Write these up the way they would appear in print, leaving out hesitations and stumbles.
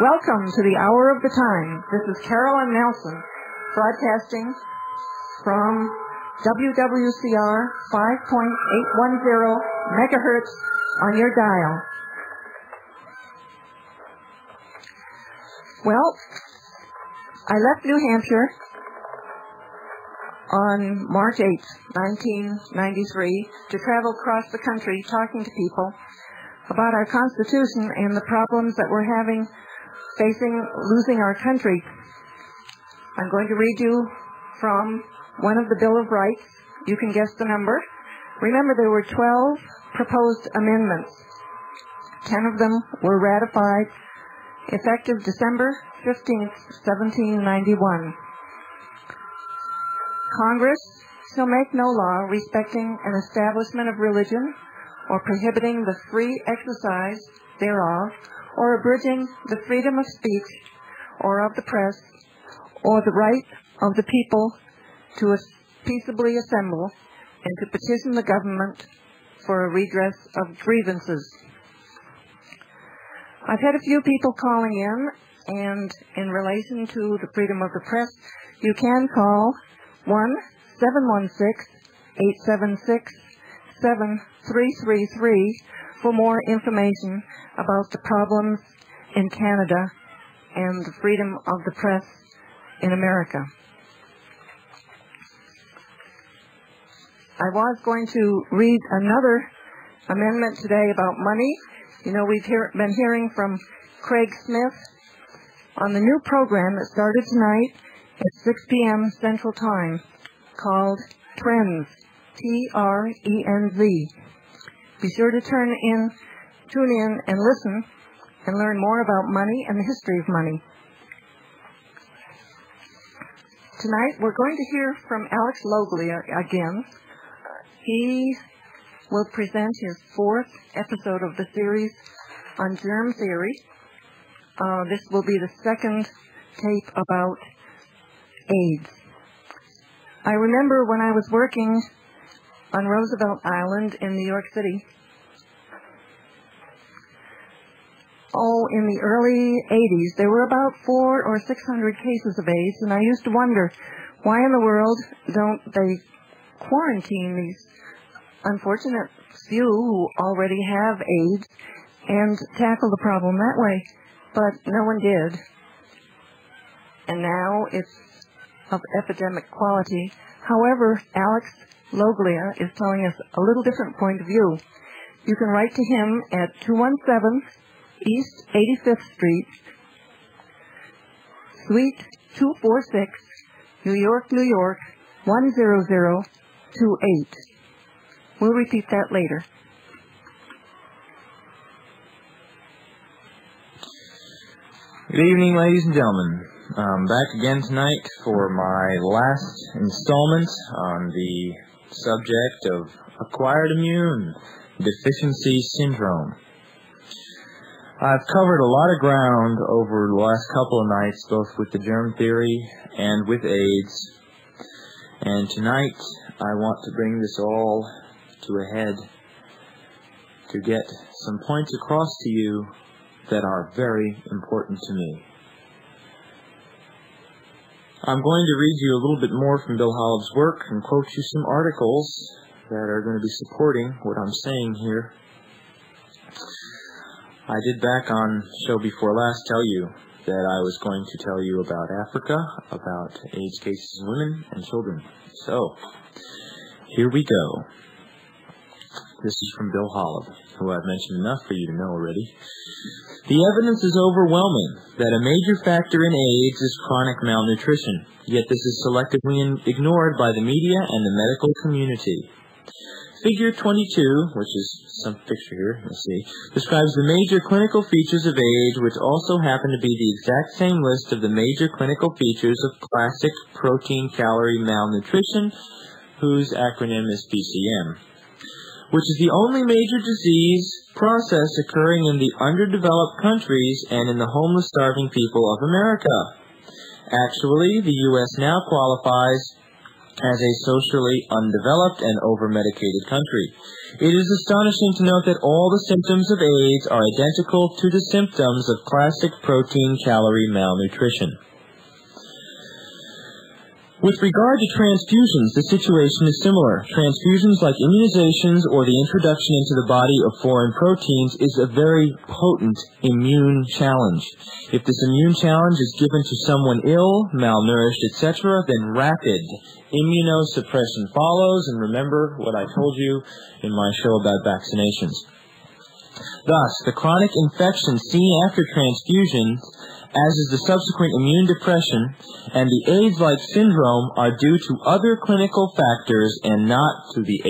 Welcome to the hour of the time. This is Carolyn Nelson, broadcasting from WWCR 5.810 megahertz on your dial. Well, I left New Hampshire on March 8th, 1993, to travel across the country talking to people about our Constitution and the problems that we're having facing losing our country. I'm going to read you from one of the Bill of Rights. You can guess the number. Remember, there were 12 proposed amendments. 10 of them were ratified, effective December 15th, 1791. Congress shall make no law respecting an establishment of religion or prohibiting the free exercise thereof, or abridging the freedom of speech or of the press, or the right of the people to peaceably assemble and to petition the government for a redress of grievances. I've had a few people calling in, and in relation to the freedom of the press, you can call 1-716-876-7333 for more information about the problems in Canada and the freedom of the press in America. I was going to read another amendment today about money. You know, we've been hearing from Craig Smith on the new program that started tonight at 6 p.m. Central Time called Trends, T-R-E-N-Z. Be sure to tune in and listen and learn more about money and the history of money. Tonight we're going to hear from Alex Loglia again. He will present his 4th episode of the series on germ theory. This will be the 2nd tape about AIDS. I remember when I was working on Roosevelt Island in New York City, in the early 80s, there were about 400 or 600 cases of AIDS, and I used to wonder, why in the world don't they quarantine these unfortunate few who already have AIDS and tackle the problem that way? But no one did. And now it's of epidemic quality. However, Alex Loglia is telling us a little different point of view. You can write to him at 217 East 85th Street, Suite 246, New York, New York, 10028. We'll repeat that later. Good evening, ladies and gentlemen. I'm back again tonight for my last installment on the subject of acquired immune deficiency syndrome. I've covered a lot of ground over the last couple of nights, both with the germ theory and with AIDS. And tonight, I want to bring this all to a head to get some points across to you that are very important to me. I'm going to read you a little bit more from Bill Holub's work and quote you some articles that are going to be supporting what I'm saying here. I did back on show before last tell you that I was going to tell you about Africa, about AIDS cases in women and children. So, here we go. This is from Bill Holub, who I've mentioned enough for you to know already. The evidence is overwhelming that a major factor in AIDS is chronic malnutrition, yet this is selectively ignored by the media and the medical community. Figure 22, which is some picture here, let's see, describes the major clinical features of AIDS, which also happen to be the exact same list of the major clinical features of classic protein-calorie malnutrition, whose acronym is PCM, which is the only major disease process occurring in the underdeveloped countries and in the homeless, starving people of America. Actually, the U.S. now qualifies as a socially undeveloped and over-medicated country. It is astonishing to note that all the symptoms of AIDS are identical to the symptoms of classic protein-calorie malnutrition. With regard to transfusions, the situation is similar. Transfusions like immunizations or the introduction into the body of foreign proteins is a very potent immune challenge. If this immune challenge is given to someone ill, malnourished, etc., then rapid immunosuppression follows, and remember what I told you in my show about vaccinations. Thus, the chronic infection seen after transfusions, as is the subsequent immune depression, and the AIDS-like syndrome are due to other clinical factors and not to the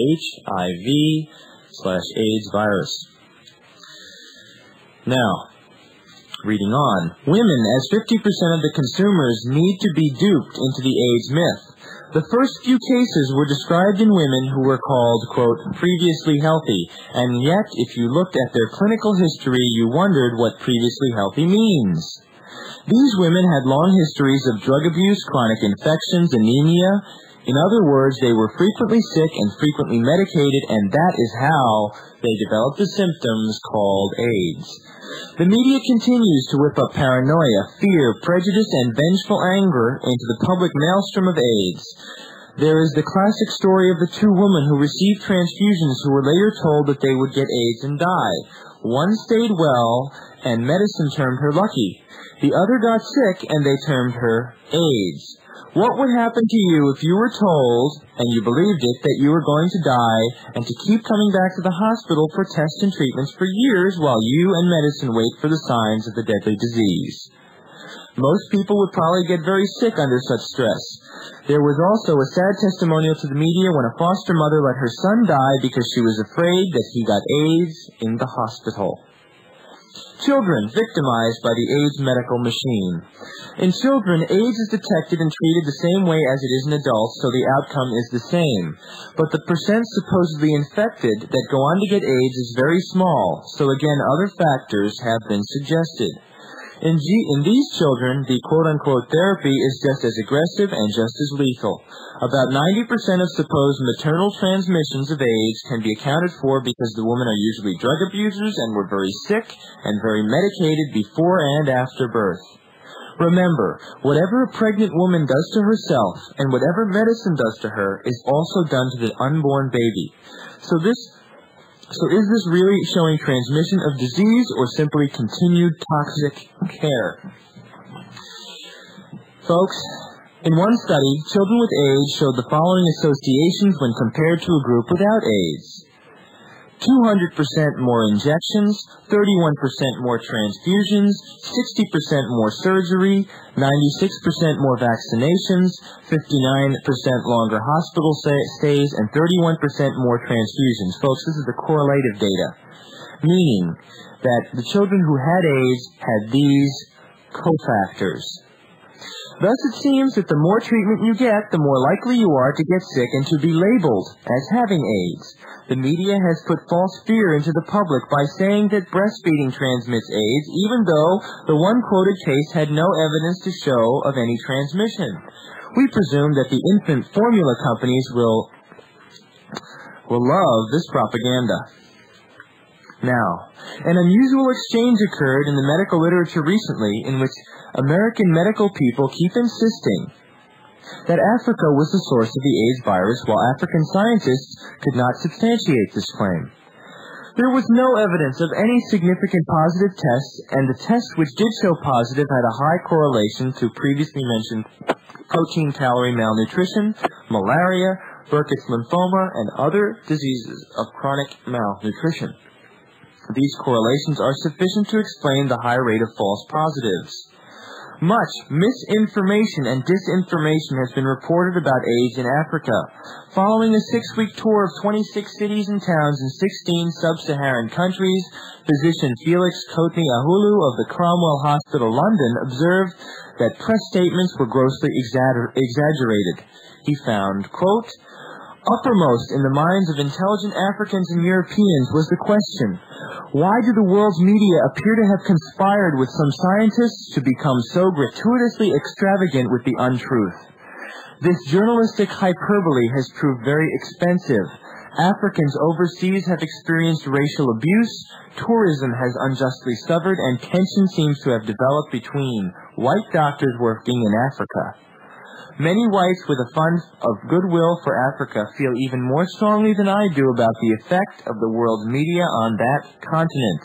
HIV/AIDS virus. Now, reading on, women as 50% of the consumers need to be duped into the AIDS myth. The first few cases were described in women who were called, quote, previously healthy, and yet if you looked at their clinical history, you wondered what previously healthy means. These women had long histories of drug abuse, chronic infections, anemia. In other words, they were frequently sick and frequently medicated, and that is how they developed the symptoms called AIDS. The media continues to whip up paranoia, fear, prejudice, and vengeful anger into the public maelstrom of AIDS. There is the classic story of the two women who received transfusions who were later told that they would get AIDS and die. One stayed well, and medicine termed her lucky. The other got sick, and they termed her AIDS. What would happen to you if you were told, and you believed it, that you were going to die, and to keep coming back to the hospital for tests and treatments for years while you and medicine wait for the signs of the deadly disease? Most people would probably get very sick under such stress. There was also a sad testimonial to the media when a foster mother let her son die because she was afraid that he got AIDS in the hospital. Children victimized by the AIDS medical machine. In children, AIDS is detected and treated the same way as it is in adults, so the outcome is the same. But the percent supposedly infected that go on to get AIDS is very small, so again, other factors have been suggested. In these children, the quote-unquote therapy is just as aggressive and just as lethal. About 90% of supposed maternal transmissions of AIDS can be accounted for because the women are usually drug abusers and were very sick and very medicated before and after birth. Remember, whatever a pregnant woman does to herself and whatever medicine does to her is also done to the unborn baby. So is this really showing transmission of disease or simply continued toxic care? Folks, in one study, children with AIDS showed the following associations when compared to a group without AIDS. 200% more injections, 31% more transfusions, 60% more surgery, 96% more vaccinations, 59% longer hospital stays, and 31% more transfusions. Folks, this is the correlative data, meaning that the children who had AIDS had these cofactors. Thus, it seems that the more treatment you get, the more likely you are to get sick and to be labeled as having AIDS. The media has put false fear into the public by saying that breastfeeding transmits AIDS, even though the one quoted case had no evidence to show of any transmission. We presume that the infant formula companies will love this propaganda. Now, an unusual exchange occurred in the medical literature recently in which American medical people keep insisting that Africa was the source of the AIDS virus, while African scientists could not substantiate this claim. There was no evidence of any significant positive tests, and the tests which did show positive had a high correlation to previously mentioned protein-calorie malnutrition, malaria, Burkitt's lymphoma, and other diseases of chronic malnutrition. These correlations are sufficient to explain the high rate of false positives. Much misinformation and disinformation has been reported about AIDS in Africa. Following a 6-week tour of 26 cities and towns in 16 sub-Saharan countries, physician Felix Courtney-Ahulu of the Cromwell Hospital, London, observed that press statements were grossly exaggerated. He found, quote, "Uppermost in the minds of intelligent Africans and Europeans was the question, why do the world's media appear to have conspired with some scientists to become so gratuitously extravagant with the untruth? This journalistic hyperbole has proved very expensive. Africans overseas have experienced racial abuse, tourism has unjustly suffered, and tension seems to have developed between white doctors working in Africa. Many whites with a fund of goodwill for Africa feel even more strongly than I do about the effect of the world's media on that continent.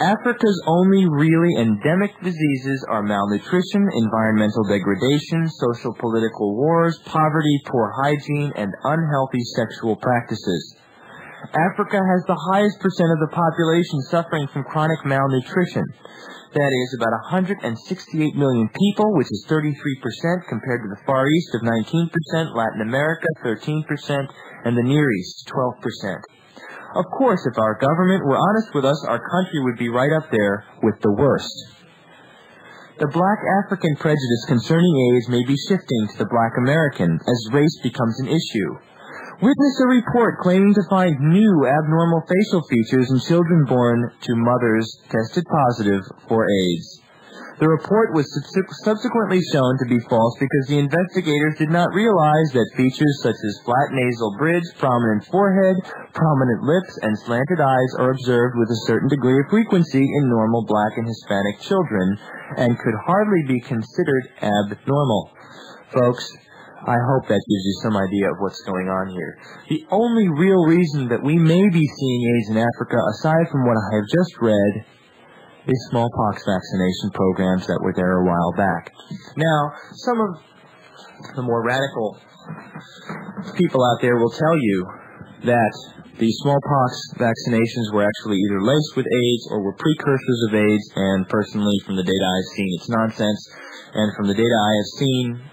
Africa's only really endemic diseases are malnutrition, environmental degradation, social-political wars, poverty, poor hygiene, and unhealthy sexual practices. Africa has the highest percent of the population suffering from chronic malnutrition. That is about 168 million people, which is 33% compared to the Far East of 19%, Latin America 13%, and the Near East 12%. Of course, if our government were honest with us, our country would be right up there with the worst. The black African prejudice concerning AIDS may be shifting to the black American as race becomes an issue. Witness a report claiming to find new abnormal facial features in children born to mothers tested positive for AIDS. The report was subsequently shown to be false because the investigators did not realize that features such as flat nasal bridge, prominent forehead, prominent lips, and slanted eyes are observed with a certain degree of frequency in normal black and Hispanic children and could hardly be considered abnormal. Folks, I hope that gives you some idea of what's going on here. The only real reason that we may be seeing AIDS in Africa, aside from what I have just read, is smallpox vaccination programs that were there a while back. Now, some of the more radical people out there will tell you that the smallpox vaccinations were actually either laced with AIDS or were precursors of AIDS, and personally, from the data I've seen, it's nonsense. And from the data I have seen,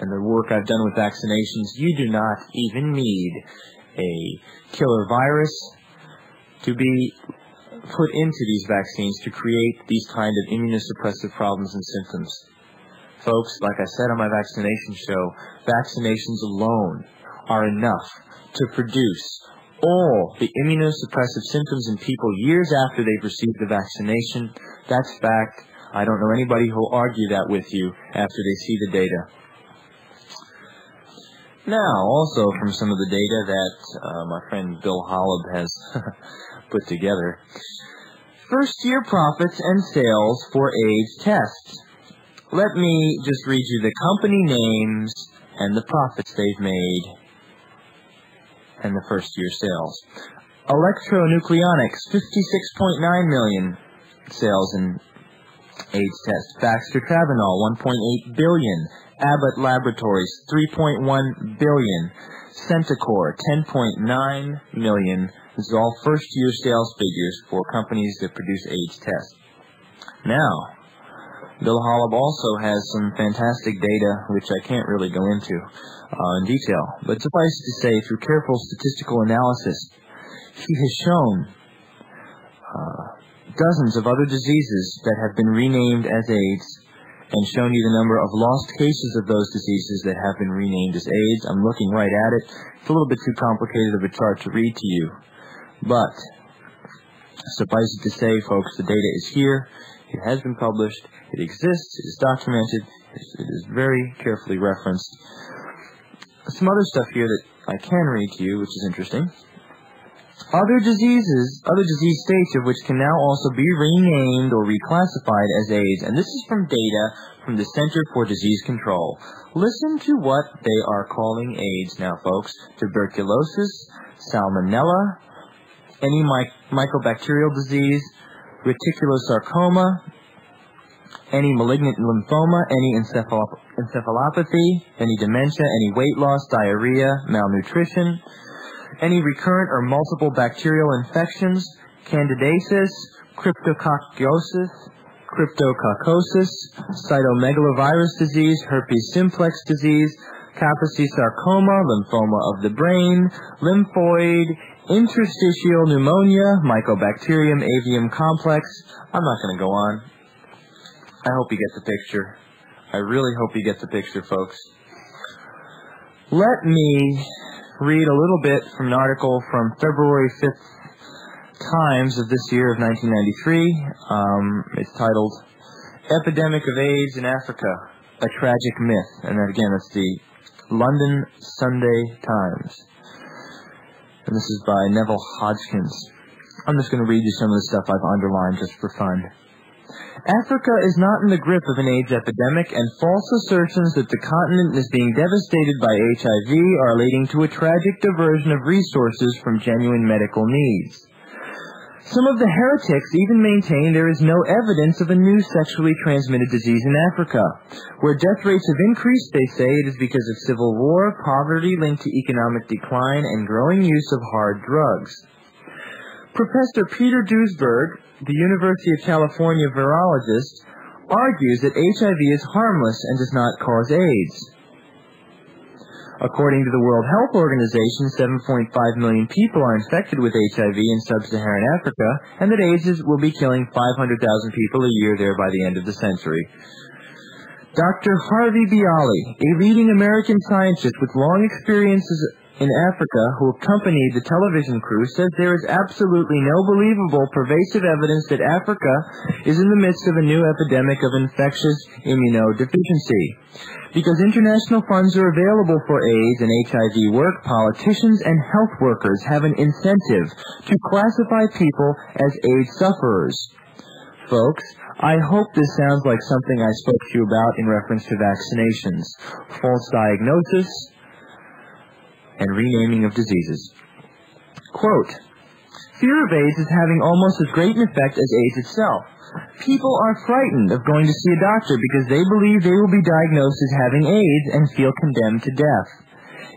and the work I've done with vaccinations, you do not even need a killer virus to be put into these vaccines to create these kind of immunosuppressive problems and symptoms. Folks, like I said on my vaccination show, vaccinations alone are enough to produce all the immunosuppressive symptoms in people years after they've received the vaccination. That's fact. I don't know anybody who will argue that with you after they see the data. Now, also from some of the data that my friend Bill Holub has put together, first-year profits and sales for AIDS tests. Let me just read you the company names and the profits they've made and the first-year sales. Electronucleonics, $56.9 million sales in AIDS tests. Baxter Travenol, $1.8 billion. Abbott Laboratories, $3.1 billion. Centocor, $10.9 million. This is all first-year sales figures for companies that produce AIDS tests. Now, Bill Holub also has some fantastic data, which I can't really go into in detail. But suffice it to say, through careful statistical analysis, he has shown dozens of other diseases that have been renamed as AIDS, and shown you the number of lost cases of those diseases that have been renamed as AIDS. I'm looking right at it. It's a little bit too complicated of a chart to read to you. But suffice it to say, folks, the data is here. It has been published. It exists. It is documented. It is very carefully referenced. Some other stuff here that I can read to you, which is interesting. Other disease states of which can now also be renamed or reclassified as AIDS, and this is from data from the Center for Disease Control. Listen to what they are calling AIDS now, folks. Tuberculosis, salmonella, any mycobacterial disease, reticulosarcoma, any malignant lymphoma, any encephalopathy, any dementia, any weight loss, diarrhea, malnutrition, any recurrent or multiple bacterial infections, candidiasis, cryptococcosis, cytomegalovirus disease, herpes simplex disease, Kaposi sarcoma, lymphoma of the brain, lymphoid, interstitial pneumonia, Mycobacterium avium complex. I'm not going to go on. I hope you get the picture. I really hope you get the picture, folks. Let me read a little bit from an article from February 5th Times of this year of 1993. It's titled, Epidemic of AIDS in Africa, a Tragic Myth. And then again, it's the London Sunday Times. And this is by Neville Hodgkins. I'm just going to read you some of the stuff I've underlined just for fun. Africa is not in the grip of an AIDS epidemic, and false assertions that the continent is being devastated by HIV are leading to a tragic diversion of resources from genuine medical needs. Some of the heretics even maintain there is no evidence of a new sexually transmitted disease in Africa. Where death rates have increased, they say it is because of civil war, poverty linked to economic decline, and growing use of hard drugs. Professor Peter Duesberg, the University of California virologist, argues that HIV is harmless and does not cause AIDS. According to the World Health Organization, 7.5 million people are infected with HIV in sub-Saharan Africa, and that AIDS will be killing 500,000 people a year there by the end of the century. Dr. Harvey Bialy, a leading American scientist with long experiences in Africa who accompanied the television crew, says there is absolutely no believable, pervasive evidence that Africa is in the midst of a new epidemic of infectious immunodeficiency. Because international funds are available for AIDS and HIV work, politicians and health workers have an incentive to classify people as AIDS sufferers. Folks, I hope this sounds like something I spoke to you about in reference to vaccinations, false diagnosis, and renaming of diseases. Quote, fear of AIDS is having almost as great an effect as AIDS itself. People are frightened of going to see a doctor because they believe they will be diagnosed as having AIDS and feel condemned to death.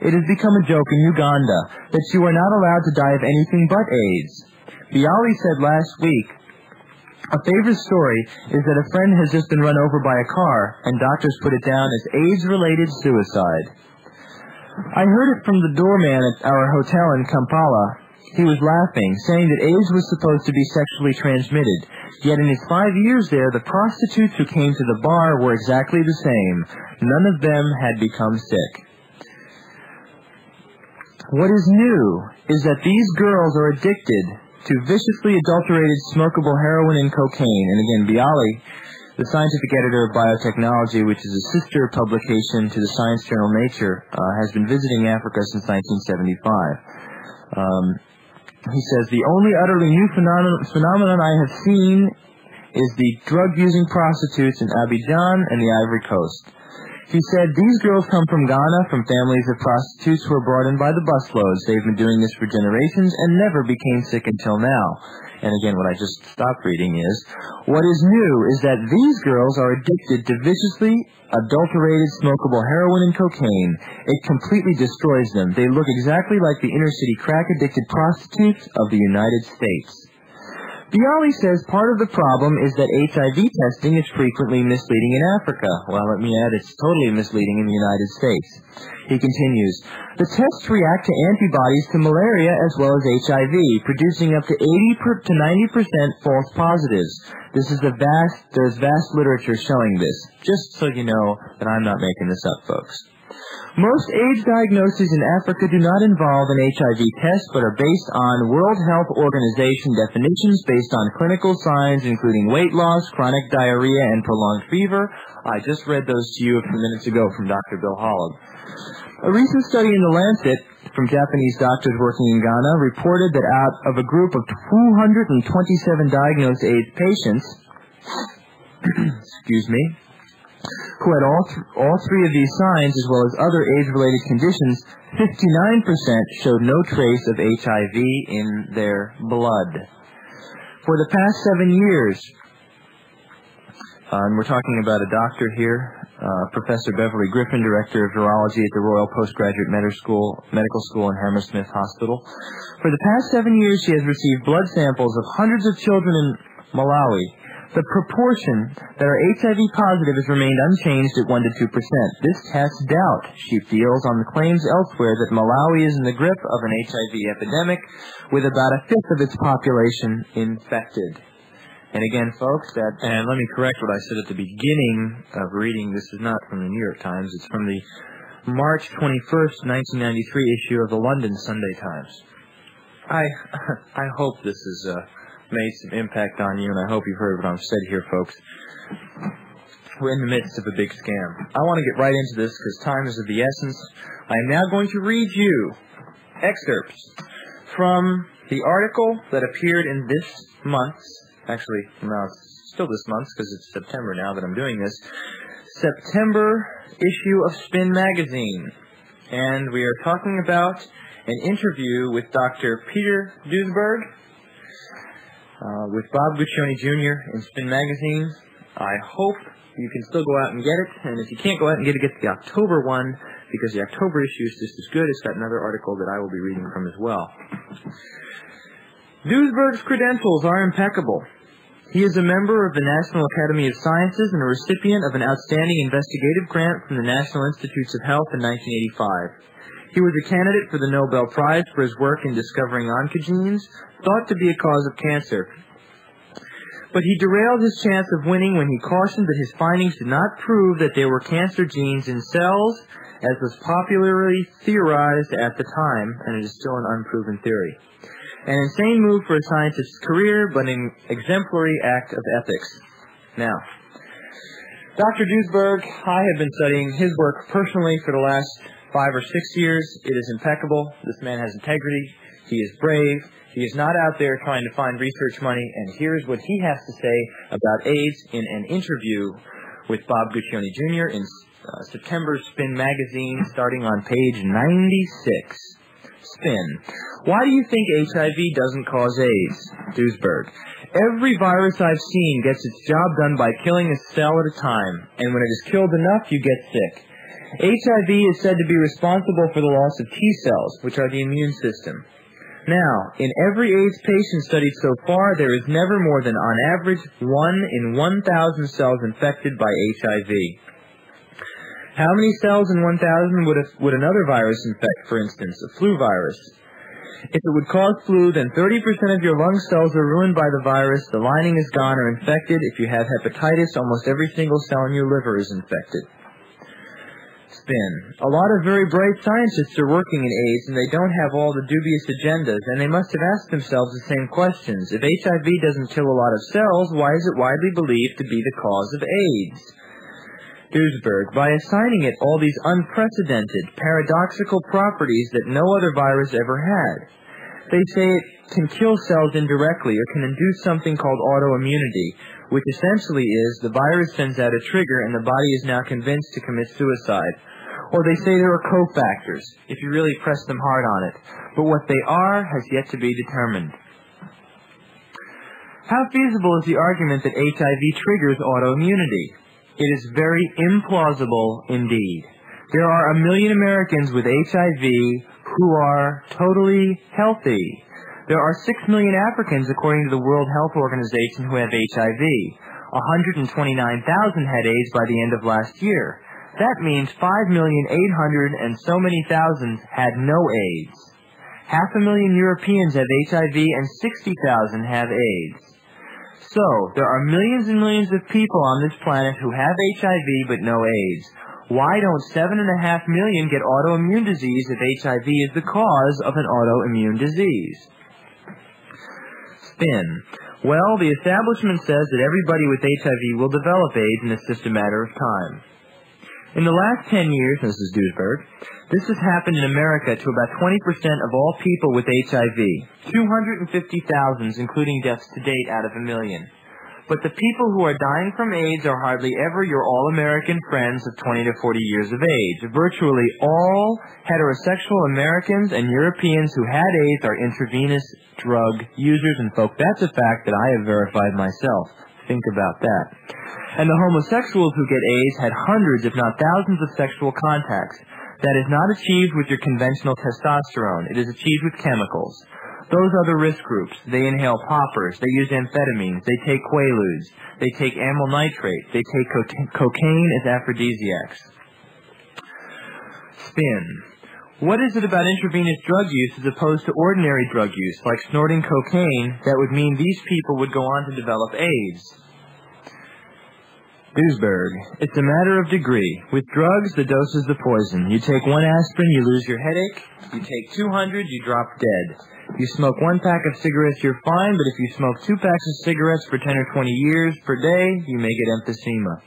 It has become a joke in Uganda that you are not allowed to die of anything but AIDS. Bialy said last week, a favorite story is that a friend has just been run over by a car and doctors put it down as AIDS-related suicide. I heard it from the doorman at our hotel in Kampala. He was laughing, saying that AIDS was supposed to be sexually transmitted. Yet in his 5 years there, the prostitutes who came to the bar were exactly the same. None of them had become sick. What is new is that these girls are addicted to viciously adulterated smokable heroin and cocaine. And again, Bialy, the scientific editor of Biotechnology, which is a sister publication to the science journal Nature, has been visiting Africa since 1975. He says, the only utterly new phenomenon I have seen is the drug-using prostitutes in Abidjan and the Ivory Coast. He said, these girls come from Ghana, from families of prostitutes who were brought in by the busloads. They've been doing this for generations and never became sick until now. And again, what I just stopped reading is, what is new is that these girls are addicted to viciously adulterated smokable heroin and cocaine. It completely destroys them. They look exactly like the inner-city crack-addicted prostitutes of the United States. Bialy says part of the problem is that HIV testing is frequently misleading in Africa. Well, let me add, it's totally misleading in the United States. He continues, the tests react to antibodies to malaria as well as HIV, producing up to 80 to 90% false positives. There's vast literature showing this, just so you know that I'm not making this up, folks. Most AIDS diagnoses in Africa do not involve an HIV test, but are based on World Health Organization definitions based on clinical signs, including weight loss, chronic diarrhea, and prolonged fever. I just read those to you a few minutes ago from Dr. Bill Holub. A recent study in The Lancet from Japanese doctors working in Ghana reported that out of a group of 227 diagnosed AIDS patients, excuse me, who had all three of these signs as well as other AIDS-related conditions, 59% showed no trace of HIV in their blood. For the past 7 years, and we're talking about a doctor here, Professor Beverly Griffin, Director of Virology at the Royal Postgraduate Medical School in Hammersmith Hospital. For the past 7 years, she has received blood samples of hundreds of children in Malawi. The proportion that are HIV positive has remained unchanged at 1 to 2%. This casts doubt, she feels, on the claims elsewhere that Malawi is in the grip of an HIV epidemic, with about a fifth of its population infected. And again, folks, and let me correct what I said at the beginning of reading. This is not from the New York Times. It's from the March 21st, 1993 issue of the London Sunday Times. I hope this has made some impact on you, and I hope you've heard what I've said here, folks. We're in the midst of a big scam. I want to get right into this because time is of the essence. I am now going to read you excerpts from the article that appeared in this month's, actually, no, it's still this month because it's September now that I'm doing this, September issue of Spin Magazine. And we are talking about an interview with Dr. Peter Duesberg, with Bob Guccione Jr. in Spin Magazine. I hope you can still go out and get it, and if you can't go out and get it, get the October one, because the October issue is just as good. It's got another article that I will be reading from as well. Duesberg's credentials are impeccable. He is a member of the National Academy of Sciences and a recipient of an outstanding investigative grant from the National Institutes of Health in 1985. He was a candidate for the Nobel Prize for his work in discovering oncogenes, thought to be a cause of cancer. But he derailed his chance of winning when he cautioned that his findings did not prove that there were cancer genes in cells, as was popularly theorized at the time, and it is still an unproven theory. An insane move for a scientist's career, but an exemplary act of ethics. Now, Dr. Duesberg, I have been studying his work personally for the last 5 or 6 years. It is impeccable. This man has integrity. He is brave. He is not out there trying to find research money. And here's what he has to say about AIDS in an interview with Bob Guccione Jr. in September's Spin Magazine, starting on page 96. Spin. Why do you think HIV doesn't cause AIDS? Duesberg. Every virus I've seen gets its job done by killing a cell at a time, and when it is killed enough, you get sick. HIV is said to be responsible for the loss of T cells, which are the immune system. Now, in every AIDS patient studied so far, there is never more than, on average, 1 in 1,000 cells infected by HIV. How many cells in 1,000 would another virus infect, for instance, a flu virus? If it would cause flu, then 30% of your lung cells are ruined by the virus, the lining is gone or infected. If you have hepatitis, almost every single cell in your liver is infected. Spin. A lot of very bright scientists are working in AIDS, and they don't have all the dubious agendas, and they must have asked themselves the same questions. If HIV doesn't kill a lot of cells, why is it widely believed to be the cause of AIDS? Duesberg, by assigning it all these unprecedented, paradoxical properties that no other virus ever had. They say it can kill cells indirectly or can induce something called autoimmunity, which essentially is the virus sends out a trigger and the body is now convinced to commit suicide. Or they say there are cofactors, if you really press them hard on it. But what they are has yet to be determined. How feasible is the argument that HIV triggers autoimmunity? It is very implausible indeed. There are 1 million Americans with HIV who are totally healthy. There are 6 million Africans, according to the World Health Organization, who have HIV. 129,000 had AIDS by the end of last year. That means 5,800,000 and so many thousands had no AIDS. 500,000 Europeans have HIV and 60,000 have AIDS. So, there are millions and millions of people on this planet who have HIV but no AIDS. Why don't 7.5 million get autoimmune disease if HIV is the cause of an autoimmune disease? Spin. Well, the establishment says that everybody with HIV will develop AIDS and it's just a matter of time. In the last 10 years, this is Duesberg, this has happened in America to about 20% of all people with HIV, 250,000, including deaths to date out of 1 million. But the people who are dying from AIDS are hardly ever your all-American friends of 20 to 40 years of age. Virtually all heterosexual Americans and Europeans who had AIDS are intravenous drug users, and folks, that's a fact that I have verified myself. Think about that. And the homosexuals who get AIDS had hundreds, if not thousands, of sexual contacts. That is not achieved with your conventional testosterone. It is achieved with chemicals. Those are the risk groups. They inhale poppers. They use amphetamines. They take quaaludes. They take amyl nitrate. They take cocaine as aphrodisiacs. Spin. What is it about intravenous drug use as opposed to ordinary drug use, like snorting cocaine, that would mean these people would go on to develop AIDS? Duesberg. It's a matter of degree. With drugs, the dose is the poison. You take 1 aspirin, you lose your headache. You take 200, you drop dead. You smoke 1 pack of cigarettes, you're fine, but if you smoke 2 packs of cigarettes for 10 or 20 years per day, you may get emphysema.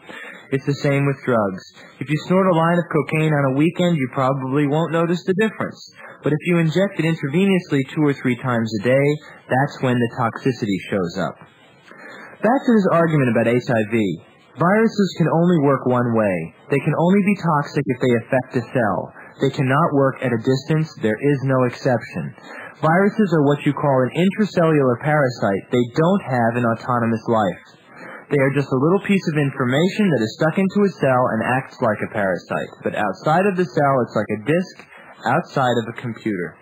It's the same with drugs. If you snort a line of cocaine on a weekend, you probably won't notice the difference. But if you inject it intravenously 2 or 3 times a day, that's when the toxicity shows up. Back to this argument about HIV. Viruses can only work one way. They can only be toxic if they affect a cell. They cannot work at a distance. There is no exception. Viruses are what you call an intracellular parasite. They don't have an autonomous life. They are just a little piece of information that is stuck into a cell and acts like a parasite. But outside of the cell, it's like a disk outside of a computer.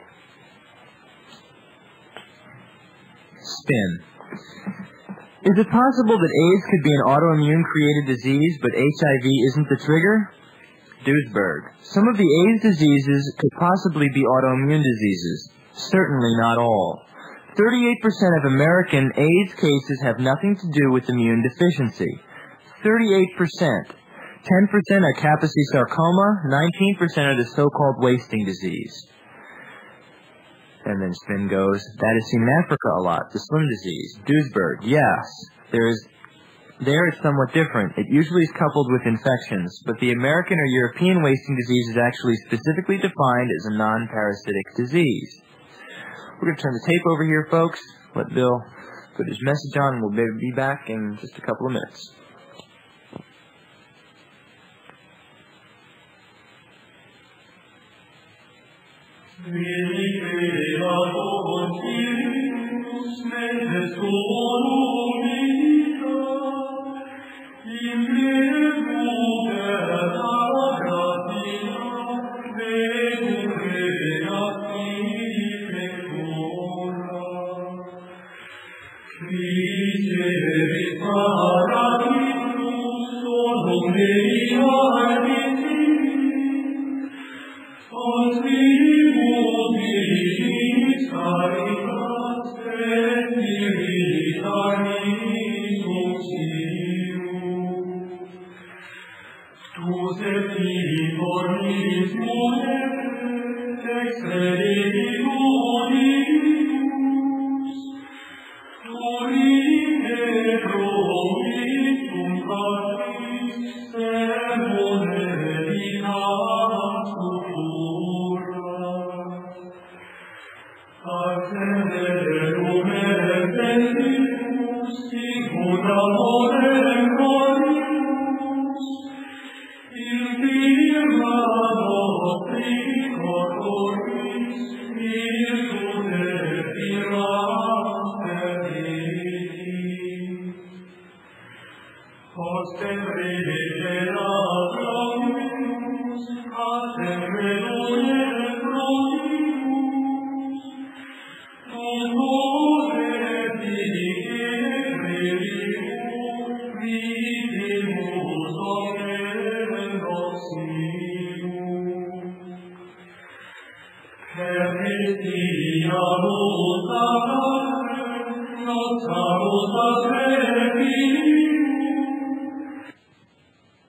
Spin. Is it possible that AIDS could be an autoimmune-created disease, but HIV isn't the trigger? Duesberg. Some of the AIDS diseases could possibly be autoimmune diseases. Certainly not all. 38% of American AIDS cases have nothing to do with immune deficiency. 38%. 10% are Kaposi sarcoma, 19% are the so-called wasting disease. And then Spin goes, that is seen in Africa a lot, the slim disease. Duesberg, yes. There it's somewhat different. It usually is coupled with infections, but the American or European wasting disease is actually specifically defined as a non-parasitic disease. We're going to turn the tape over here, folks. Let Bill put his message on, and we'll be back in just a couple of minutes.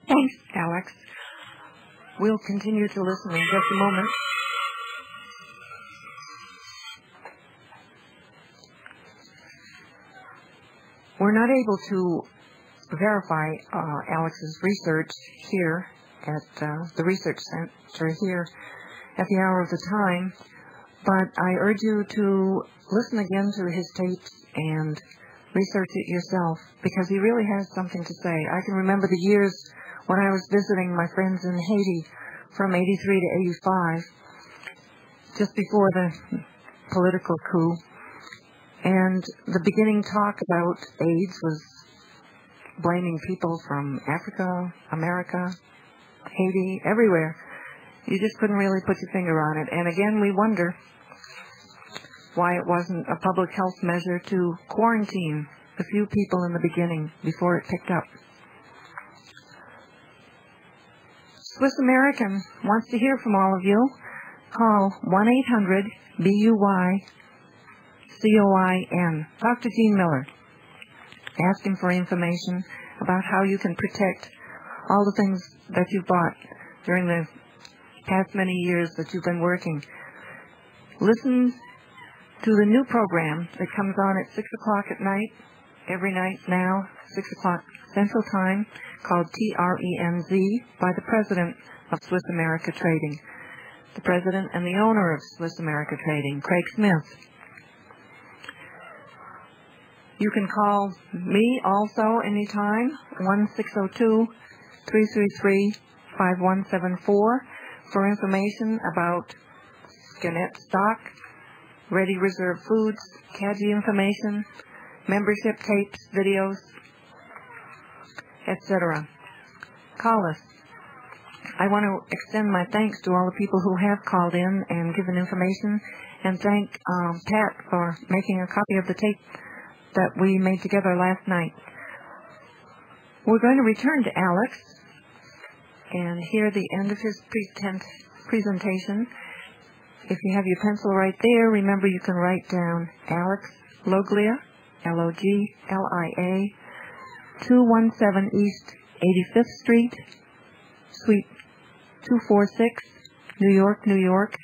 Thanks, Alex. We'll continue to listen in just a moment. We're not able to verify Alex's research here at the research center here at the hour of the time. But I urge you to listen again to his tapes and research it yourself, because he really has something to say. I can remember the years when I was visiting my friends in Haiti from 83 to 85, just before the political coup. And the beginning talk about AIDS was blaming people from Africa, America, Haiti, everywhere. You just couldn't really put your finger on it. And again, we wonder why it wasn't a public health measure to quarantine a few people in the beginning before it picked up. Swiss American wants to hear from all of you. Call 1-800-BUY-COIN. Dr. Gene Miller. Ask him for information about how you can protect all the things that you've bought during the past many years that you've been working. Listen to the new program that comes on at 6 o'clock at night, every night now, 6 o'clock Central Time, called TRENZ, by the president of Swiss America Trading, the president and the owner of Swiss America Trading, Craig Smith. You can call me also anytime, 1-602-333-5174, for information about Skinnet stock, Ready Reserve Foods, CAJI information, membership tapes, videos, etc. Call us. I want to extend my thanks to all the people who have called in and given information, and thank Pat for making a copy of the tape that we made together last night. We're going to return to Alex and hear the end of his presentation. If you have your pencil right there, remember you can write down Alex Loglia, Loglia, 217 East 85th Street, Suite 246, New York, New York,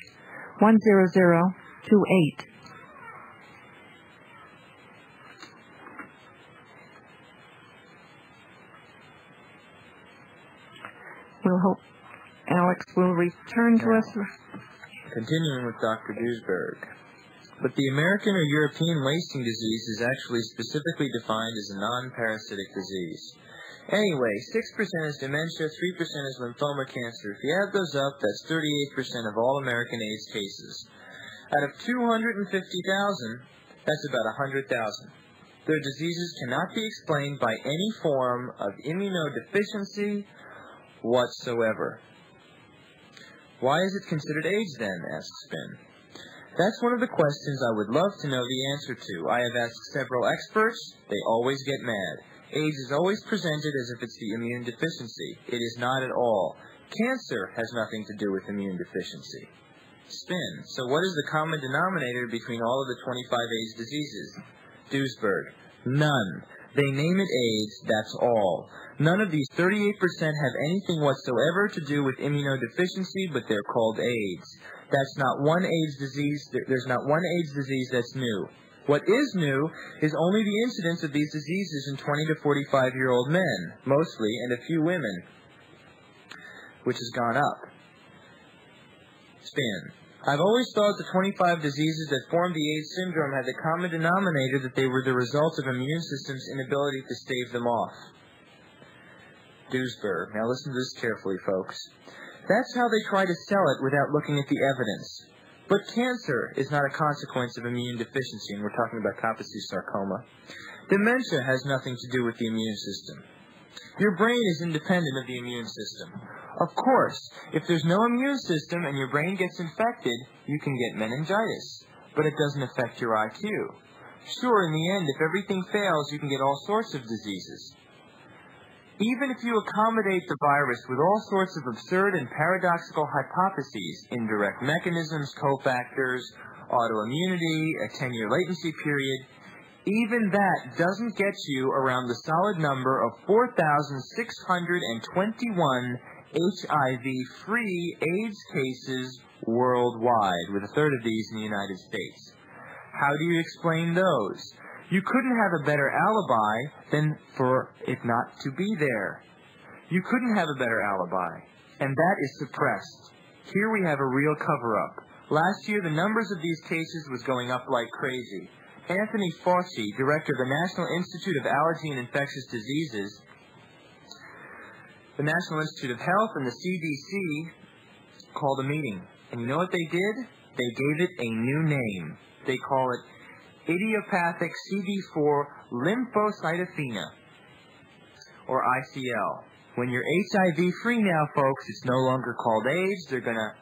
10028. We'll hope Alex will return to us. Continuing with Dr. Duesberg. But the American or European wasting disease is actually specifically defined as a non-parasitic disease. Anyway, 6% is dementia, 3% is lymphoma cancer. If you add those up, that's 38% of all American AIDS cases. Out of 250,000, that's about 100,000. Their diseases cannot be explained by any form of immunodeficiency whatsoever. Why is it considered AIDS then? Asks Ben. That's one of the questions I would love to know the answer to. I have asked several experts. They always get mad. AIDS is always presented as if it's the immune deficiency. It is not at all. Cancer has nothing to do with immune deficiency. Spin. So what is the common denominator between all of the 25 AIDS diseases? Duesberg. None. They name it AIDS, that's all. None of these 38% have anything whatsoever to do with immunodeficiency, but they're called AIDS. That's not one AIDS disease. There's not one AIDS disease that's new. What is new is only the incidence of these diseases in 20 to 45-year-old men, mostly, and a few women, which has gone up. Spin. I've always thought the 25 diseases that formed the AIDS syndrome had the common denominator that they were the result of immune system's inability to stave them off. Duesberg. Now listen to this carefully, folks. That's how they try to sell it without looking at the evidence. But cancer is not a consequence of immune deficiency, and we're talking about Kaposi sarcoma. Dementia has nothing to do with the immune system. Your brain is independent of the immune system. Of course, if there's no immune system and your brain gets infected, you can get meningitis, but it doesn't affect your IQ. Sure, in the end, if everything fails, you can get all sorts of diseases. Even if you accommodate the virus with all sorts of absurd and paradoxical hypotheses, indirect mechanisms, cofactors, autoimmunity, a 10-year latency period, even that doesn't get you around the solid number of 4,621 HIV-free AIDS cases worldwide, with a third of these in the United States. How do you explain those? You couldn't have a better alibi than for it not to be there. You couldn't have a better alibi. and that is suppressed. Here we have a real cover-up. Last year, the numbers of these cases was going up like crazy. Anthony Fauci, director of the National Institute of Allergy and Infectious Diseases, the National Institute of Health, and the CDC called a meeting. And you know what they did? They gave it a new name. They call it idiopathic CD4 lymphocytopenia, or ICL. When you're HIV-free now, folks, it's no longer called AIDS. They're going to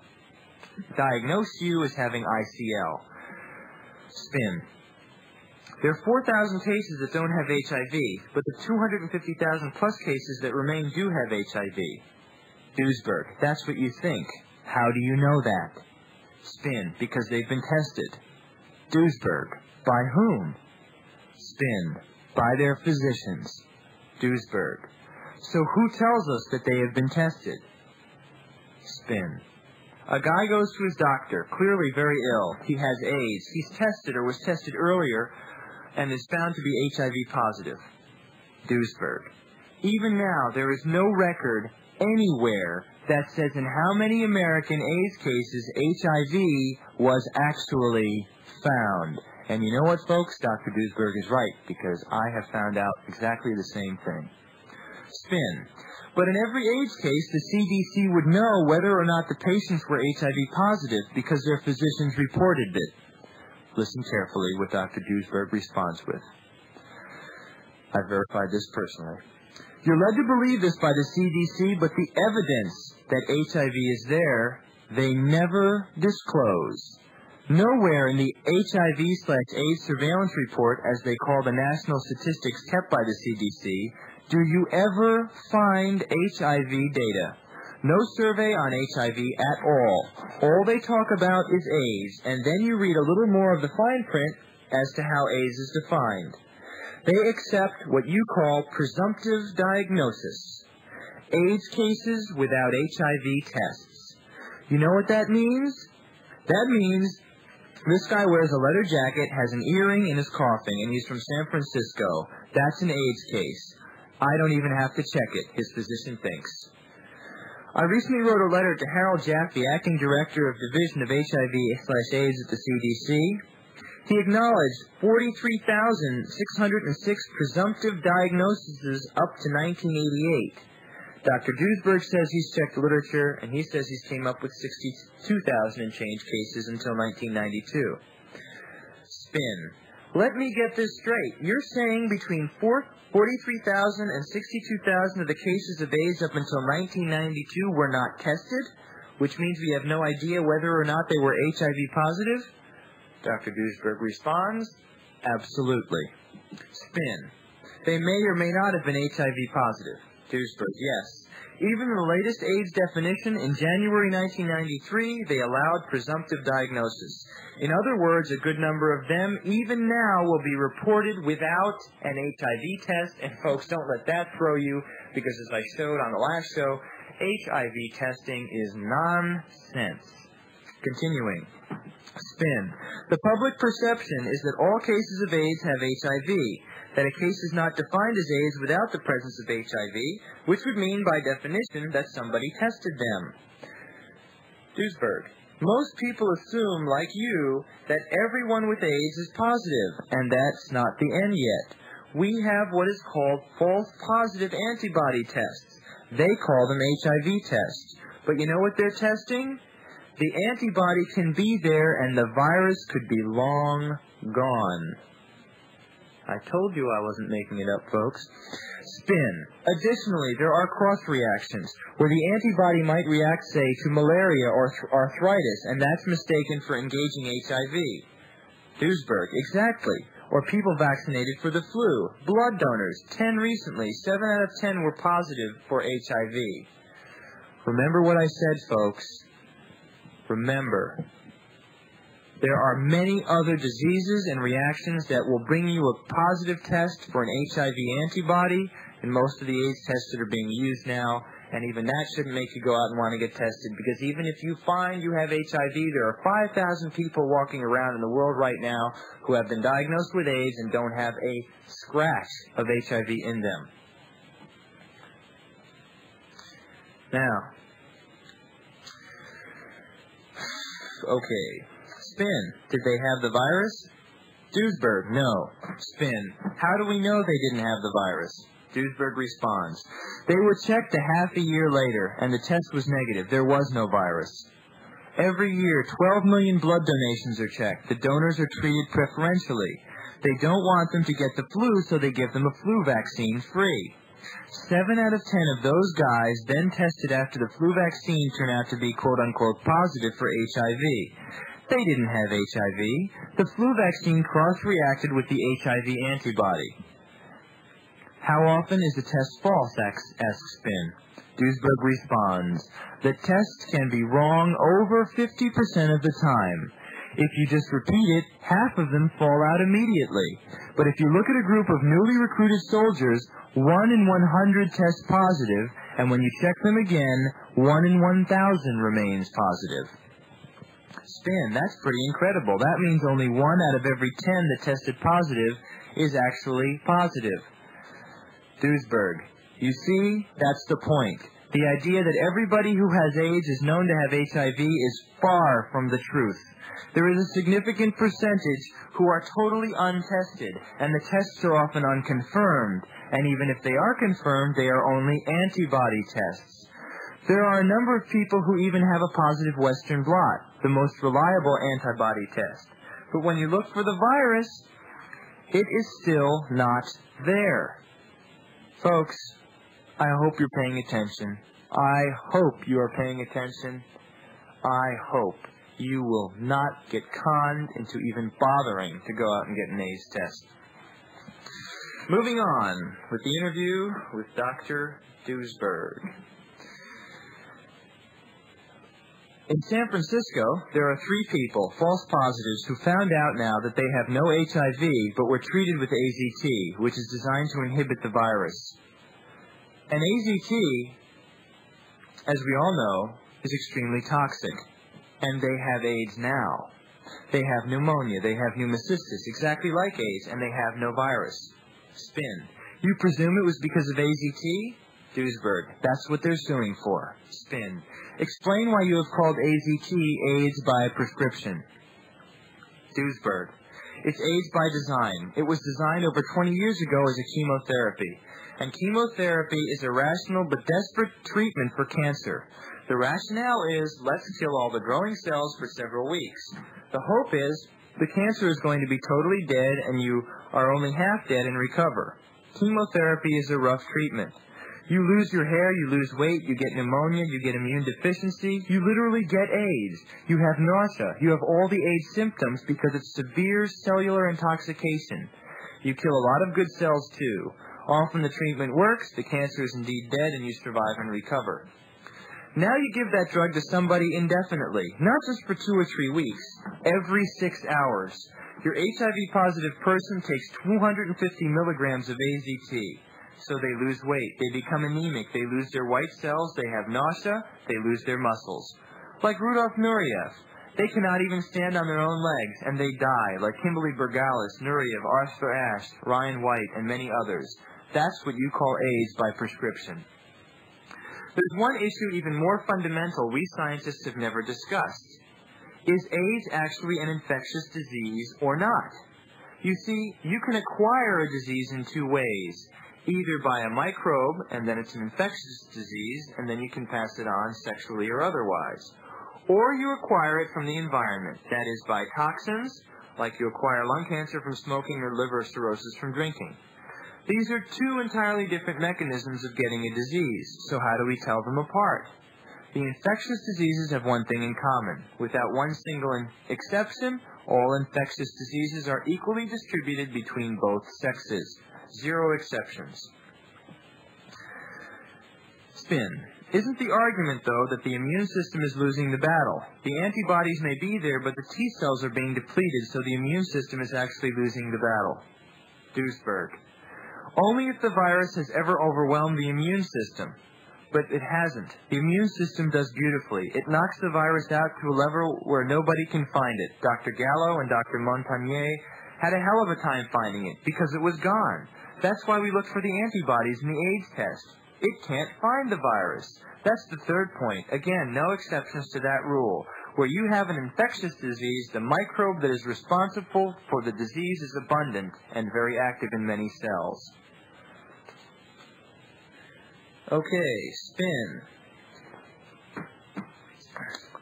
diagnose you as having ICL. Spin. There are 4,000 cases that don't have HIV, but the 250,000 plus cases that remain do have HIV. Duesberg. That's what you think. How do you know that? Spin. Because they've been tested. Duesberg. By whom? Spin. By their physicians. Duesberg. So who tells us that they have been tested? Spin. A guy goes to his doctor, clearly very ill. He has AIDS. He's tested or was tested earlier and is found to be HIV positive. Duesberg. Even now, there is no record anywhere that says in how many American AIDS cases HIV was actually found. And you know what, folks? Dr. Duesberg is right, because I have found out exactly the same thing. Spin. But in every AIDS case, the CDC would know whether or not the patients were HIV positive because their physicians reported it. Listen carefully what Dr. Duesberg responds with. I verified this personally. You're led to believe this by the CDC, but the evidence that HIV is there, they never disclose. Nowhere in the HIV/AIDS surveillance report, as they call the national statistics kept by the CDC, do you ever find HIV data. No survey on HIV at all. All they talk about is AIDS, and then you read a little more of the fine print as to how AIDS is defined. They accept what you call presumptive diagnosis. AIDS cases without HIV tests. You know what that means? That means this guy wears a leather jacket, has an earring, and is coughing, and he's from San Francisco. That's an AIDS case. I don't even have to check it, his physician thinks. I recently wrote a letter to Harold Jaffe, acting director of Division of HIV/AIDS at the CDC. He acknowledged 43,606 presumptive diagnoses up to 1988. Dr. Duesberg says he's checked the literature, and he says he's came up with 62,000 and change cases until 1992. Spin. Let me get this straight. You're saying between 43,000 and 62,000 of the cases of AIDS up until 1992 were not tested, which means we have no idea whether or not they were HIV positive? Dr. Duesberg responds, absolutely. Spin. They may or may not have been HIV positive. Duesberg, yes. Even in the latest AIDS definition, in January 1993, they allowed presumptive diagnosis. In other words, a good number of them, even now, will be reported without an HIV test. And folks, don't let that throw you, because as I showed on the last show, HIV testing is nonsense. Continuing. Spin. The public perception is that all cases of AIDS have HIV, that a case is not defined as AIDS without the presence of HIV, which would mean by definition that somebody tested them. Duesberg. Most people assume, like you, that everyone with AIDS is positive, and that's not the end yet. We have what is called false positive antibody tests. They call them HIV tests. But you know what they're testing? The antibody can be there and the virus could be long gone. I told you I wasn't making it up, folks. Spin. Additionally, there are cross-reactions, where the antibody might react, say, to malaria or arthritis, and that's mistaken for engaging HIV. Duesberg. Exactly. Or people vaccinated for the flu. Blood donors. 10 recently. 7 out of 10 were positive for HIV. Remember what I said, folks. Remember. There are many other diseases and reactions that will bring you a positive test for an HIV antibody, and most of the AIDS tests that are being used now, and even that shouldn't make you go out and want to get tested, because even if you find you have HIV, there are 5,000 people walking around in the world right now who have been diagnosed with AIDS and don't have a scratch of HIV in them. Now, Okay. Spin. Did they have the virus? Duesberg. No. Spin. How do we know they didn't have the virus? Duesberg responds. They were checked a half a year later, and the test was negative. There was no virus. Every year, 12 million blood donations are checked. The donors are treated preferentially. They don't want them to get the flu, so they give them a flu vaccine free. 7 out of 10 of those guys then tested after the flu vaccine turned out to be quote-unquote positive for HIV. They didn't have HIV. The flu vaccine cross-reacted with the HIV antibody. How often is the test false, asks Spin. Duesberg responds, the test can be wrong over 50% of the time. If you just repeat it, half of them fall out immediately. But if you look at a group of newly recruited soldiers, 1 in 100 test positive, and when you check them again, 1 in 1,000 remains positive. Spin, that's pretty incredible. That means only 1 out of every 10 that tested positive is actually positive. Duesberg, you see, that's the point. The idea that everybody who has AIDS is known to have HIV is far from the truth. There is a significant percentage who are totally untested, and the tests are often unconfirmed, and even if they are confirmed, they are only antibody tests. There are a number of people who even have a positive Western blot, the most reliable antibody test. But when you look for the virus, it is still not there. Folks, I hope you're paying attention. I hope you are paying attention. I hope you will not get conned into even bothering to go out and get an AIDS test. Moving on with the interview with Dr. Duesberg. In San Francisco, there are 3 people, false positives, who found out now that they have no HIV but were treated with AZT, which is designed to inhibit the virus. And AZT, as we all know, is extremely toxic. And they have AIDS now. They have pneumonia, they have pneumocystis, exactly like AIDS, and they have no virus. Spin. You presume it was because of AZT? Duesberg. That's what they're suing for. Spin. Explain why you have called AZT AIDS by prescription. Duesberg. It's AIDS by design. It was designed over 20 years ago as a chemotherapy. And chemotherapy is a rational but desperate treatment for cancer. The rationale is, let's kill all the growing cells for several weeks. The hope is, the cancer is going to be totally dead and you are only half dead and recover. Chemotherapy is a rough treatment. You lose your hair, you lose weight, you get pneumonia, you get immune deficiency, you literally get AIDS. You have nausea, you have all the AIDS symptoms because it's severe cellular intoxication. You kill a lot of good cells too. Often the treatment works, the cancer is indeed dead, and you survive and recover. Now you give that drug to somebody indefinitely, not just for 2 or 3 weeks, every 6 hours. Your HIV-positive person takes 250 milligrams of AZT. So they lose weight, they become anemic, they lose their white cells, they have nausea, they lose their muscles. Like Rudolf Nureyev, they cannot even stand on their own legs, and they die, like Kimberly Bergalis, Nureyev, Arthur Ashe, Ryan White, and many others. That's what you call AIDS by prescription. There's one issue even more fundamental we scientists have never discussed. Is AIDS actually an infectious disease or not? You see, you can acquire a disease in 2 ways. Either by a microbe, and then it's an infectious disease, and then you can pass it on sexually or otherwise. Or you acquire it from the environment, that is by toxins, like you acquire lung cancer from smoking or liver cirrhosis from drinking. These are 2 entirely different mechanisms of getting a disease, so how do we tell them apart? The infectious diseases have one thing in common. Without one single exception, all infectious diseases are equally distributed between both sexes. 0 exceptions. Spin. Isn't the argument, though, that the immune system is losing the battle? The antibodies may be there, but the T cells are being depleted, so the immune system is actually losing the battle. Duesberg. Only if the virus has ever overwhelmed the immune system. But it hasn't. The immune system does beautifully. It knocks the virus out to a level where nobody can find it. Dr. Gallo and Dr. Montagnier had a hell of a time finding it, because it was gone. That's why we look for the antibodies in the AIDS test. It can't find the virus. That's the 3rd point. Again, no exceptions to that rule. Where you have an infectious disease, the microbe that is responsible for the disease is abundant and very active in many cells. Okay, spin.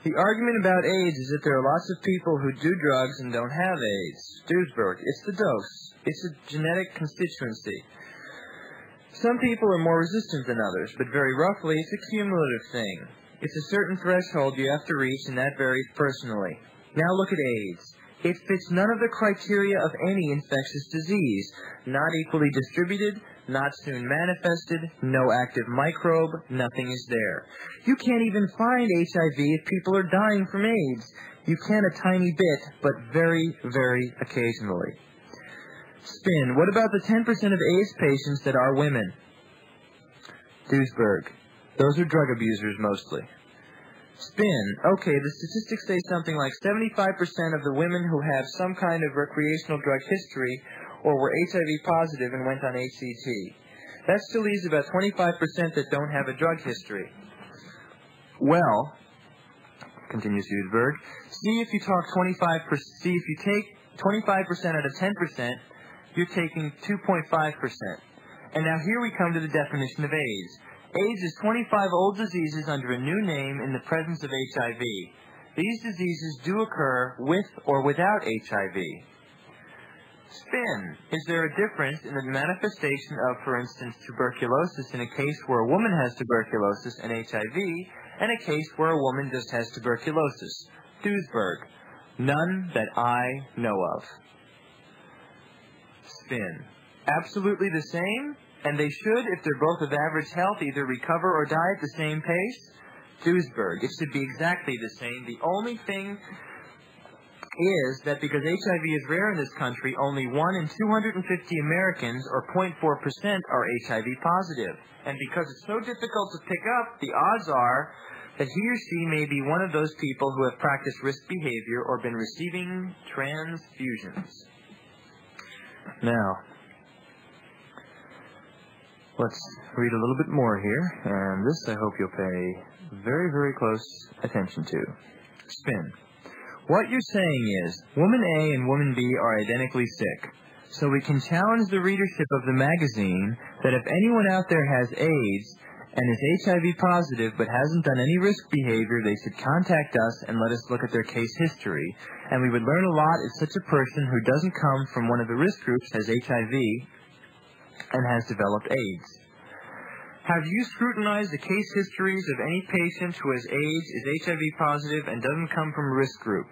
The argument about AIDS is that there are lots of people who do drugs and don't have AIDS. Duesberg, it's the dose. It's a genetic constituency. Some people are more resistant than others, but very roughly, it's a cumulative thing. It's a certain threshold you have to reach, and that varies personally. Now look at AIDS. It fits none of the criteria of any infectious disease. Not equally distributed, not soon manifested, no active microbe, nothing is there. You can't even find HIV if people are dying from AIDS. You can a tiny bit, but very, very occasionally. Spin. What about the 10% of AIDS patients that are women? Duesberg. Those are drug abusers mostly. Spin. Okay, the statistics say something like 75% of the women who have some kind of recreational drug history or were HIV positive and went on HCT. That still leaves about 25% that don't have a drug history. Well, continues Duesberg, see if you take 25% out of 10%, you're taking 2.5%. And now here we come to the definition of AIDS. AIDS is 25 old diseases under a new name in the presence of HIV. These diseases do occur with or without HIV. Spin. Is there a difference in the manifestation of, for instance, tuberculosis in a case where a woman has tuberculosis and HIV, and a case where a woman just has tuberculosis? Duesberg. None that I know of. Spin. Absolutely the same? And they should, if they're both of average health, either recover or die at the same pace? Duesberg. It should be exactly the same. The only thing is that because HIV is rare in this country, only 1 in 250 Americans, or 0.4%, are HIV positive. And because it's so difficult to pick up, the odds are that he or she may be one of those people who have practiced risk behavior or been receiving transfusions. Now, let's read a little bit more here, and this I hope you'll pay very, very close attention to. Spin. What you're saying is, Woman A and Woman B are identically sick, so we can challenge the readership of the magazine that if anyone out there has AIDS and is HIV positive but hasn't done any risk behavior, they should contact us and let us look at their case history, and we would learn a lot if such a person who doesn't come from one of the risk groups has HIV and has developed AIDS. Have you scrutinized the case histories of any patient who has AIDS, is HIV positive, and doesn't come from a risk group?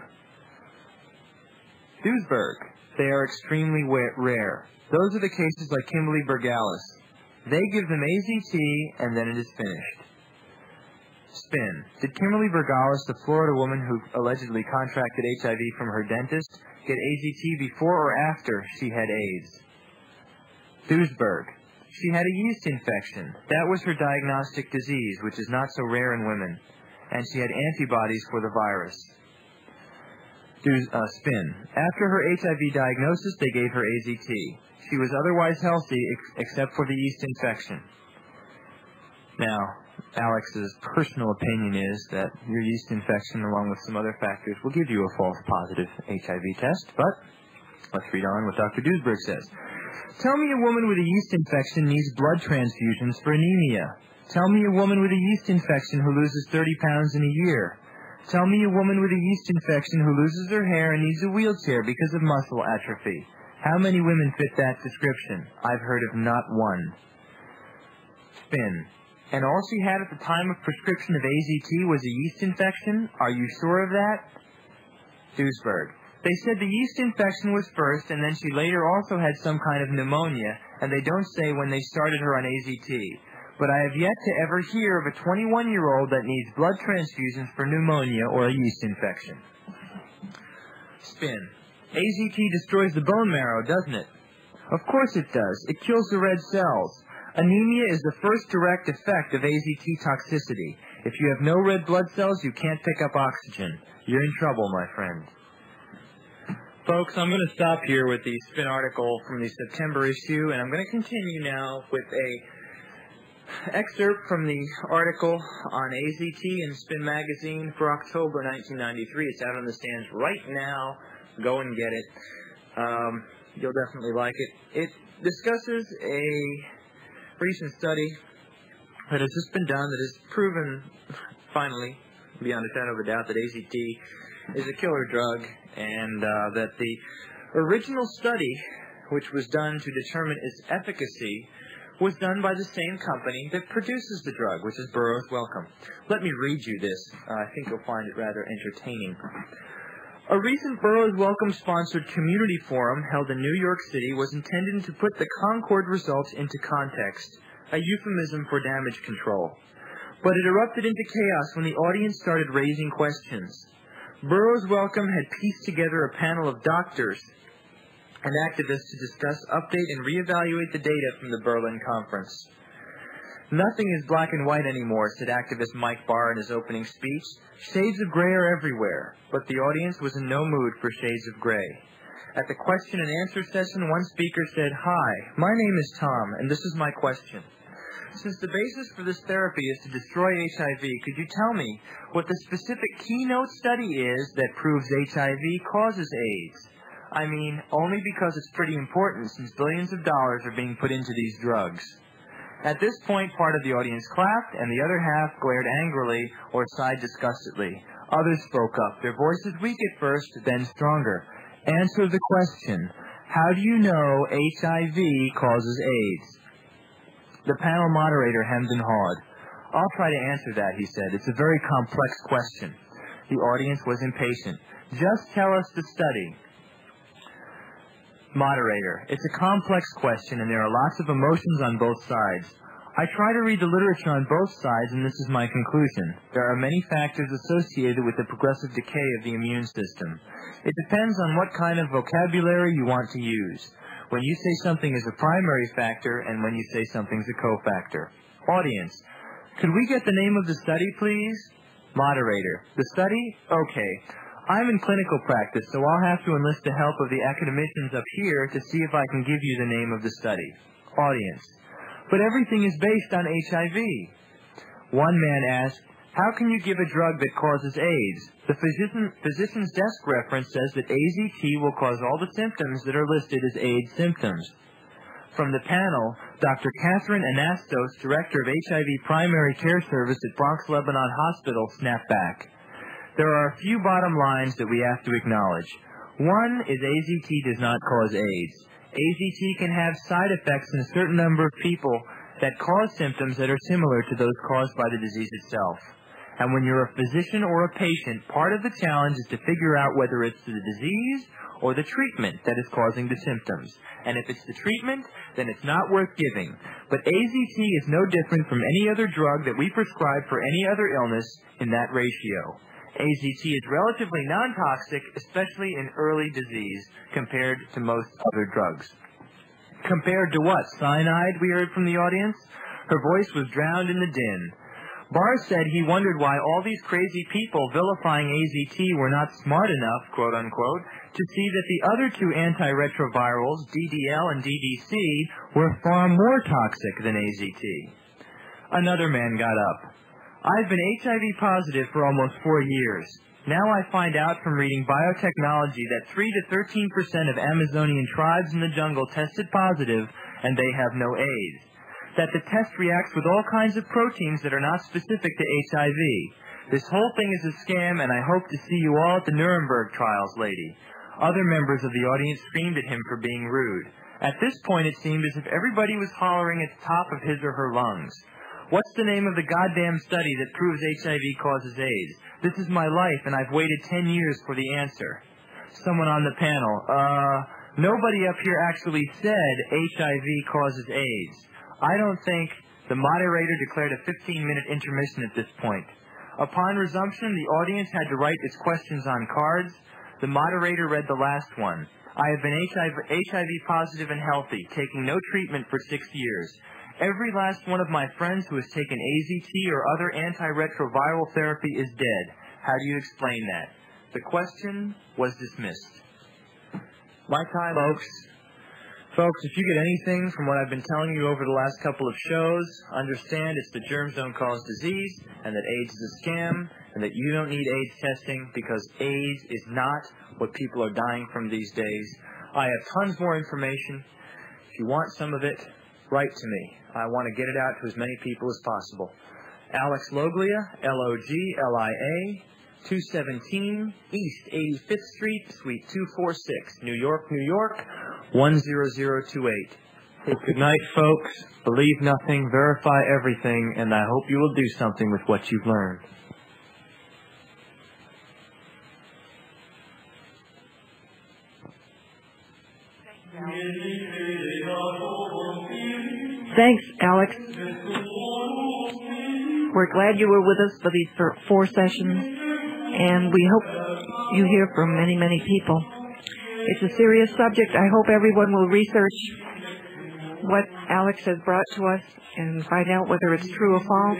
Duesberg. They are extremely rare. Those are the cases like Kimberly Bergalis. They give them AZT, and then it is finished. Spin. Did Kimberly Bergalis, the Florida woman who allegedly contracted HIV from her dentist, get AZT before or after she had AIDS? Duesberg. She had a yeast infection. That was her diagnostic disease, which is not so rare in women. And she had antibodies for the virus. Spin. After her HIV diagnosis, they gave her AZT. She was otherwise healthy except for the yeast infection. Now, Alex's personal opinion is that your yeast infection, along with some other factors, will give you a false positive HIV test. But let's read on what Dr. Duesberg says. Tell me a woman with a yeast infection needs blood transfusions for anemia. Tell me a woman with a yeast infection who loses 30 pounds in a year. Tell me a woman with a yeast infection who loses her hair and needs a wheelchair because of muscle atrophy. How many women fit that description? I've heard of not one. Spin. And all she had at the time of prescription of AZT was a yeast infection? Are you sure of that? Duesberg. They said the yeast infection was first, and then she later also had some kind of pneumonia, and they don't say when they started her on AZT. But I have yet to ever hear of a 21-year-old that needs blood transfusions for pneumonia or a yeast infection. Spin. AZT destroys the bone marrow, doesn't it? Of course it does. It kills the red cells. Anemia is the first direct effect of AZT toxicity. If you have no red blood cells, you can't pick up oxygen. You're in trouble, my friend. Folks, I'm going to stop here with the Spin article from the September issue, and I'm going to continue now with a Excerpt from the article on AZT in Spin Magazine for October 1993. It's out on the stands right now. Go and get it. You'll definitely like it. It discusses a recent study that has just been done that has proven, finally, beyond a shadow of a doubt, that AZT is a killer drug, and that the original study, which was done to determine its efficacy, was done by the same company that produces the drug, which is Burroughs Wellcome. Let me read you this. I think you'll find it rather entertaining. A recent Burroughs Wellcome-sponsored community forum held in New York City was intended to put the Concord results into context, a euphemism for damage control. But it erupted into chaos when the audience started raising questions. Burroughs Wellcome had pieced together a panel of doctors and activists to discuss, update, and reevaluate the data from the Berlin conference. Nothing is black and white anymore, said activist Mike Barr in his opening speech. Shades of gray are everywhere, but the audience was in no mood for shades of gray. At the question and answer session, one speaker said, "Hi, my name is Tom, and this is my question. Since the basis for this therapy is to destroy HIV, could you tell me what the specific keynote study is that proves HIV causes AIDS? I mean, only because it's pretty important since billions of dollars are being put into these drugs." At this point, part of the audience clapped, and the other half glared angrily or sighed disgustedly. Others spoke up, their voices weak at first, then stronger. Answer the question. How do you know HIV causes AIDS? The panel moderator hemmed and hawed. I'll try to answer that, he said. It's a very complex question. The audience was impatient. Just tell us the study. Moderator, it's a complex question and there are lots of emotions on both sides. I try to read the literature on both sides and this is my conclusion. There are many factors associated with the progressive decay of the immune system. It depends on what kind of vocabulary you want to use. When you say something is a primary factor and when you say something's a cofactor. Audience, could we get the name of the study, please? Moderator, the study? Okay. I'm in clinical practice, so I'll have to enlist the help of the academicians up here to see if I can give you the name of the study. Audience, but everything is based on HIV. One man asked, how can you give a drug that causes AIDS? The physician's desk reference says that AZT will cause all the symptoms that are listed as AIDS symptoms. From the panel, Dr. Catherine Anastos, Director of HIV Primary Care Service at Bronx Lebanon Hospital, snapped back. There are a few bottom lines that we have to acknowledge. One is AZT does not cause AIDS. AZT can have side effects in a certain number of people that cause symptoms that are similar to those caused by the disease itself. And when you're a physician or a patient, part of the challenge is to figure out whether it's the disease or the treatment that is causing the symptoms. And if it's the treatment, then it's not worth giving. But AZT is no different from any other drug that we prescribe for any other illness in that ratio. AZT is relatively non-toxic, especially in early disease, compared to most other drugs. Compared to what? Cyanide, we heard from the audience? Her voice was drowned in the din. Barr said he wondered why all these crazy people vilifying AZT were not smart enough, quote-unquote, to see that the other two antiretrovirals, DDL and DDC, were far more toxic than AZT. Another man got up. I've been HIV positive for almost 4 years. Now I find out from reading biotechnology that 3 to 13% of Amazonian tribes in the jungle tested positive, and they have no AIDS. That the test reacts with all kinds of proteins that are not specific to HIV. This whole thing is a scam, and I hope to see you all at the Nuremberg trials, lady. Other members of the audience screamed at him for being rude. At this point, it seemed as if everybody was hollering at the top of his or her lungs. What's the name of the goddamn study that proves HIV causes AIDS? This is my life, and I've waited 10 years for the answer. Someone on the panel, nobody up here actually said HIV causes AIDS. I don't think the moderator declared a 15-minute intermission at this point. Upon resumption, the audience had to write its questions on cards. The moderator read the last one. I have been HIV positive and healthy, taking no treatment for 6 years. Every last one of my friends who has taken AZT or other antiretroviral therapy is dead. How do you explain that? The question was dismissed. My time, folks. Folks, if you get anything from what I've been telling you over the last couple of shows, understand it's the germs don't cause disease, and that AIDS is a scam, and that you don't need AIDS testing because AIDS is not what people are dying from these days. I have tons more information. If you want some of it, write to me. I want to get it out to as many people as possible. Alex Loglia, Loglia, 217 East 85th Street, Suite 246, New York, New York, 10028. Good night, folks. Believe nothing, verify everything, and I hope you will do something with what you've learned. Thanks, Alex. We're glad you were with us for these 4 sessions, and we hope you hear from many, many people. It's a serious subject. I hope everyone will research what Alex has brought to us and find out whether it's true or false.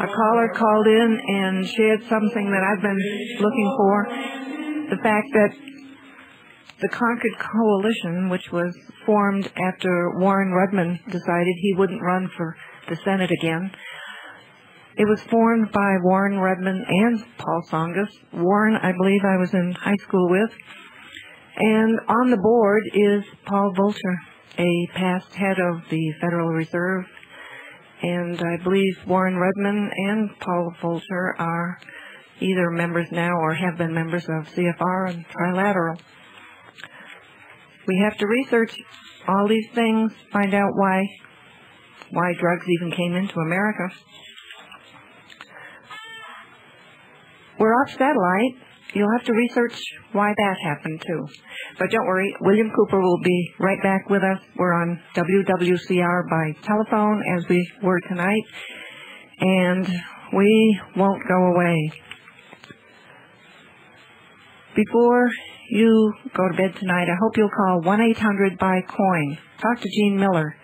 A caller called in and shared something that I've been looking for, the fact that the Concord Coalition, which was formed after Warren Rudman decided he wouldn't run for the Senate again, it was formed by Warren Rudman and Paul Tsongas. Warren, I believe I was in high school with. And on the board is Paul Volcker, a past head of the Federal Reserve. And I believe Warren Rudman and Paul Volcker are either members now or have been members of CFR and Trilateral. We have to research all these things, find out why drugs even came into America. We're off satellite. You'll have to research why that happened, too. But don't worry, William Cooper will be right back with us. We're on WWCR by telephone, as we were tonight, and we won't go away. Before you go to bed tonight, I hope you'll call 1-800-BUY-COIN. Talk to Gene Miller.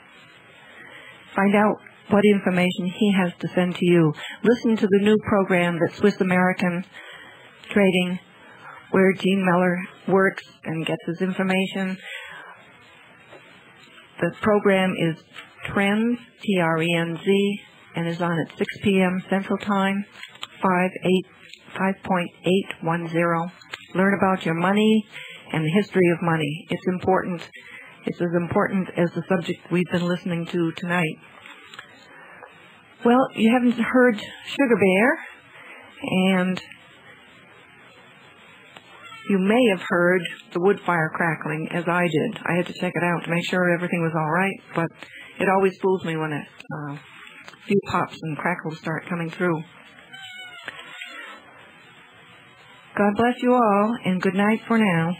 Find out what information he has to send to you. Listen to the new program that Swiss American Trading, where Gene Miller works and gets his information. The program is Trends, T-R-E-N-Z, and is on at 6 p.m. Central Time, 5.810. Learn about your money and the history of money. It's important. It's as important as the subject we've been listening to tonight. Well, you haven't heard Sugar Bear, and you may have heard the wood fire crackling, as I did. I had to check it out to make sure everything was all right, but it always fools me when a few pops and crackles start coming through. God bless you all, and good night for now.